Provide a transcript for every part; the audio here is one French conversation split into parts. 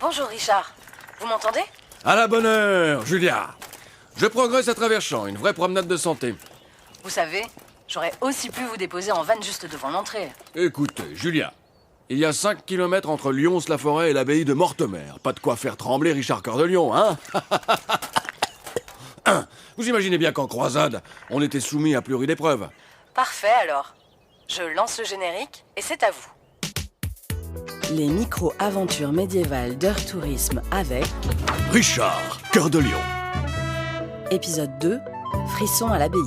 Bonjour Richard, vous m'entendez? À la bonne heure, Julia. Je progresse à travers champs, une vraie promenade de santé. Vous savez, j'aurais aussi pu vous déposer en van juste devant l'entrée. Écoutez, Julia, il y a 5 kilomètres entre Lyons-la-Forêt et l'abbaye de Mortemer. Pas de quoi faire trembler Richard Cœur de Lion, hein? Vous imaginez bien qu'en croisade, on était soumis à plus rude épreuve. Parfait alors. Je lance le générique et c'est à vous. Les micro-aventures médiévales d'Heure Tourisme avec... Richard Cœur de Lion. Épisode 2, Frisson à l'abbaye.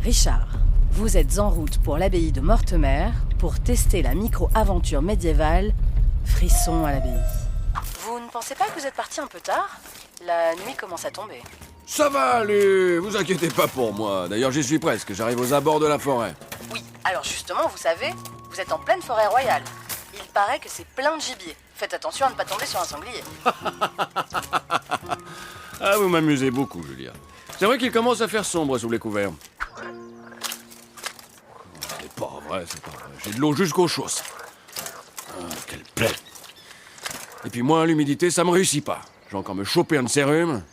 Richard, vous êtes en route pour l'abbaye de Mortemer pour tester la micro-aventure médiévale Frisson à l'abbaye. Vous ne pensez pas que vous êtes parti un peu tard? La nuit commence à tomber. Ça va aller, vous inquiétez pas pour moi. D'ailleurs, j'y suis presque, j'arrive aux abords de la forêt. Oui, alors justement, vous savez, vous êtes en pleine forêt royale. Il paraît que c'est plein de gibier. Faites attention à ne pas tomber sur un sanglier. Ah, vous m'amusez beaucoup, Julia. C'est vrai qu'il commence à faire sombre sous les couverts. C'est pas vrai, c'est pas vrai. J'ai de l'eau jusqu'aux chausses. Ah, quelle plaie. Et puis moi, l'humidité, ça me réussit pas. J'ai encore me choper un de ces rhumes.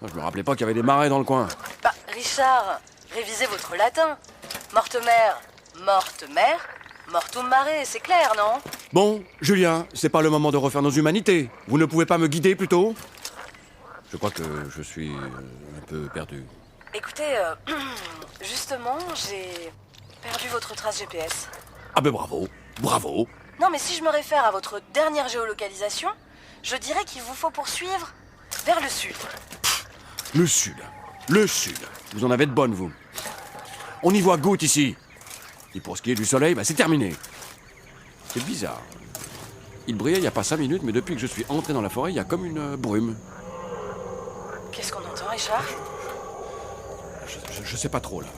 Je me rappelais pas qu'il y avait des marais dans le coin. Bah, Richard, révisez votre latin. Mortemer, mortemer, mortum mare, c'est clair, non? Bon, Julien, c'est pas le moment de refaire nos humanités. Vous ne pouvez pas me guider plutôt? Je crois que je suis un peu perdu. Écoutez, justement, j'ai perdu votre trace GPS. Ah ben bravo, bravo. Non, mais si je me réfère à votre dernière géolocalisation, je dirais qu'il vous faut poursuivre vers le sud. Le sud, le sud. Vous en avez de bonnes, vous. On y voit goutte ici. Et pour ce qui est du soleil, bah c'est terminé. C'est bizarre. Il brillait il n'y a pas 5 minutes, mais depuis que je suis entré dans la forêt, il y a comme une brume. Qu'est-ce qu'on entend, Richard? Je sais pas trop, là.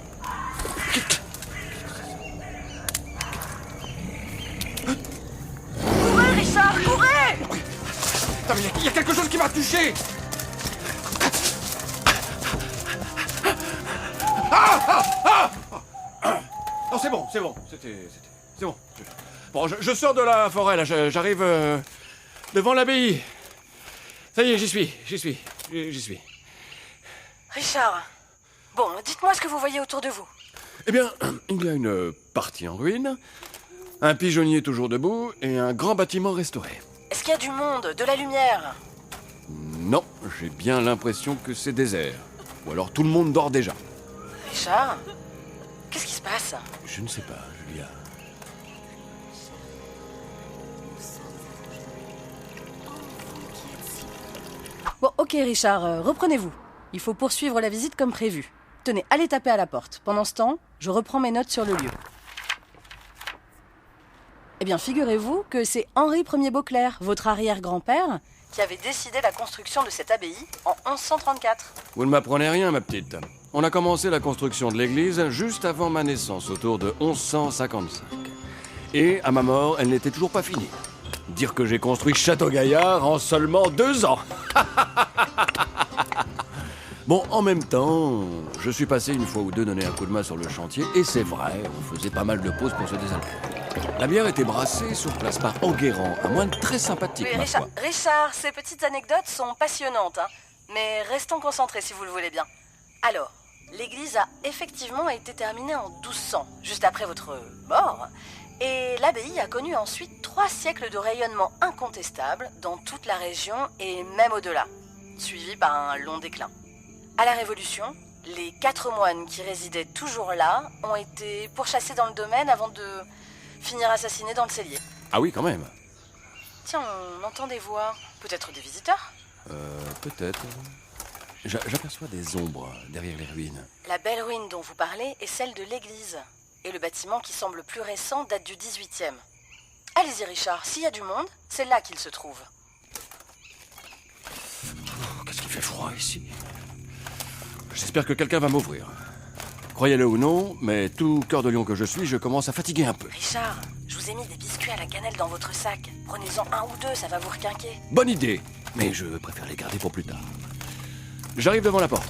Courez, Richard, courez! Putain, mais il y a quelque chose qui m'a touché. Non, c'est bon, c'est bon. C'est bon. Bon, je sors de la forêt, là. J'arrive devant l'abbaye. Ça y est, j'y suis. Richard, bon, dites-moi ce que vous voyez autour de vous. Eh bien, il y a une partie en ruine, un pigeonnier toujours debout et un grand bâtiment restauré. Est-ce qu'il y a du monde, de la lumière? Non, j'ai bien l'impression que c'est désert. Ou alors tout le monde dort déjà. Richard, qu'est-ce qui se passe? Je ne sais pas, Julia. Bon, ok, Richard, reprenez-vous. Il faut poursuivre la visite comme prévu. Tenez, allez taper à la porte. Pendant ce temps, je reprends mes notes sur le lieu. Eh bien, figurez-vous que c'est Henri Ier Beauclerc, votre arrière-grand-père, qui avait décidé la construction de cette abbaye en 1134. Vous ne m'apprenez rien, ma petite. On a commencé la construction de l'église juste avant ma naissance, autour de 1155. Et à ma mort, elle n'était toujours pas finie. Dire que j'ai construit Château-Gaillard en seulement 2 ans. Bon, en même temps, je suis passé une fois ou deux donner un coup de main sur le chantier, et c'est vrai, on faisait pas mal de pauses pour se désaltérer. La bière était brassée sur place par Enguerrand, un moine très sympathique, Oui, ma foi. Richard, ces petites anecdotes sont passionnantes, hein, mais restons concentrés si vous le voulez bien. Alors, l'église a effectivement été terminée en 1200, juste après votre mort, et l'abbaye a connu ensuite 3 siècles de rayonnement incontestable dans toute la région et même au-delà, suivi par un long déclin. À la Révolution, les 4 moines qui résidaient toujours là ont été pourchassés dans le domaine avant de finir assassinés dans le cellier. Ah oui, quand même. Tiens, on entend des voix. Peut-être des visiteurs? Peut-être. J'aperçois des ombres derrière les ruines. La belle ruine dont vous parlez est celle de l'église. Et le bâtiment qui semble plus récent date du 18e. Allez-y, Richard, s'il y a du monde, c'est là qu'il se trouve. Qu'est-ce qu'il fait froid ici. J'espère que quelqu'un va m'ouvrir. Croyez-le ou non, mais tout cœur de lion que je suis, je commence à fatiguer un peu. Richard, je vous ai mis des biscuits à la cannelle dans votre sac. Prenez-en 1 ou 2, ça va vous requinquer. Bonne idée, mais je préfère les garder pour plus tard. J'arrive devant la porte.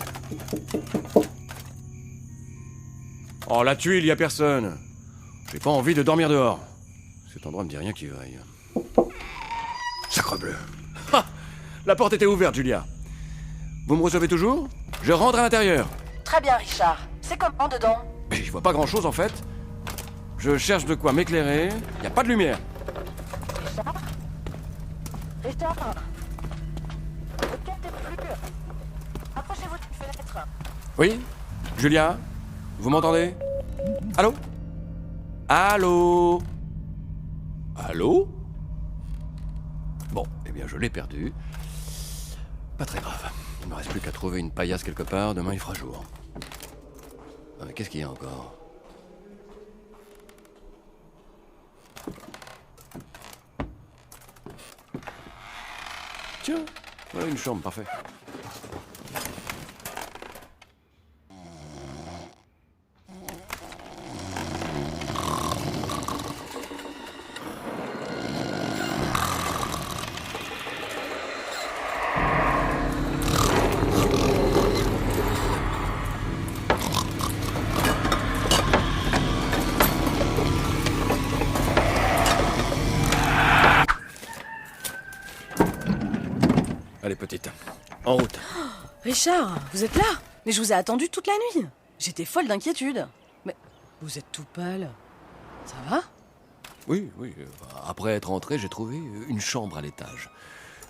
Oh, la tuile, y a personne. J'ai pas envie de dormir dehors. Cet endroit me dit rien qui vaille. Sacrebleu. Ah, la porte était ouverte, Julia. Vous me recevez toujours? Je rentre à l'intérieur. Très bien, Richard. C'est comment dedans? Mais je vois pas grand-chose, en fait. Je cherche de quoi m'éclairer. Y a pas de lumière. Richard? Richard? Ne captez plus. Approchez-vous d'une fenêtre. Oui? Julia? Vous m'entendez? Allô? Allô? Allô? Bon, eh bien, je l'ai perdu. Pas très grave. Il me reste plus qu'à trouver une paillasse quelque part. Demain, il fera jour. Ah, mais qu'est-ce qu'il y a encore? Tiens, voilà une chambre, parfait. Allez, petite, en route. Richard, vous êtes là? Mais je vous ai attendu toute la nuit. J'étais folle d'inquiétude. Mais vous êtes tout pâle. Ça va? Oui, oui. Après être entré, j'ai trouvé une chambre à l'étage.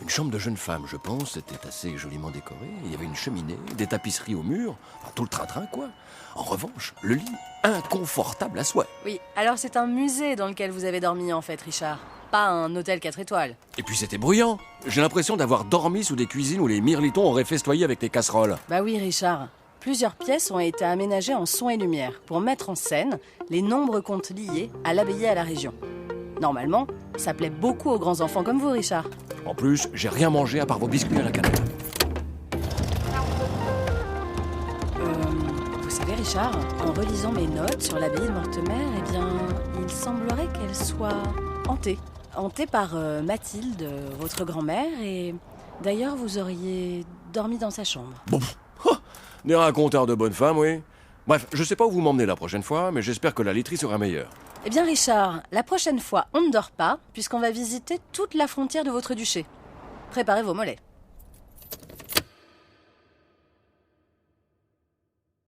Une chambre de jeune femme, je pense. C'était assez joliment décoré. Il y avait une cheminée, des tapisseries au mur. Enfin, tout le train-train, quoi. En revanche, le lit, inconfortable à souhait. Oui, alors c'est un musée dans lequel vous avez dormi en fait, Richard. Pas un hôtel 4 étoiles. Et puis c'était bruyant. J'ai l'impression d'avoir dormi sous des cuisines où les mirlitons auraient festoyé avec des casseroles. Bah oui, Richard. Plusieurs pièces ont été aménagées en son et lumière pour mettre en scène les nombreux contes liés à l'abbaye et à la région. Normalement, ça plaît beaucoup aux grands enfants comme vous, Richard. En plus, j'ai rien mangé à part vos biscuits à la cannelle. Vous savez, Richard, en relisant mes notes sur l'abbaye de Mortemer, eh bien, il semblerait qu'elle soit hantée. Hantée par Mathilde, votre grand-mère, et d'ailleurs, vous auriez dormi dans sa chambre. Bon, des raconteurs de bonnes femmes, oui. Bref, je sais pas où vous m'emmenez la prochaine fois, mais j'espère que la laiterie sera meilleure. Eh bien, Richard, la prochaine fois, on ne dort pas, puisqu'on va visiter toute la frontière de votre duché. Préparez vos mollets.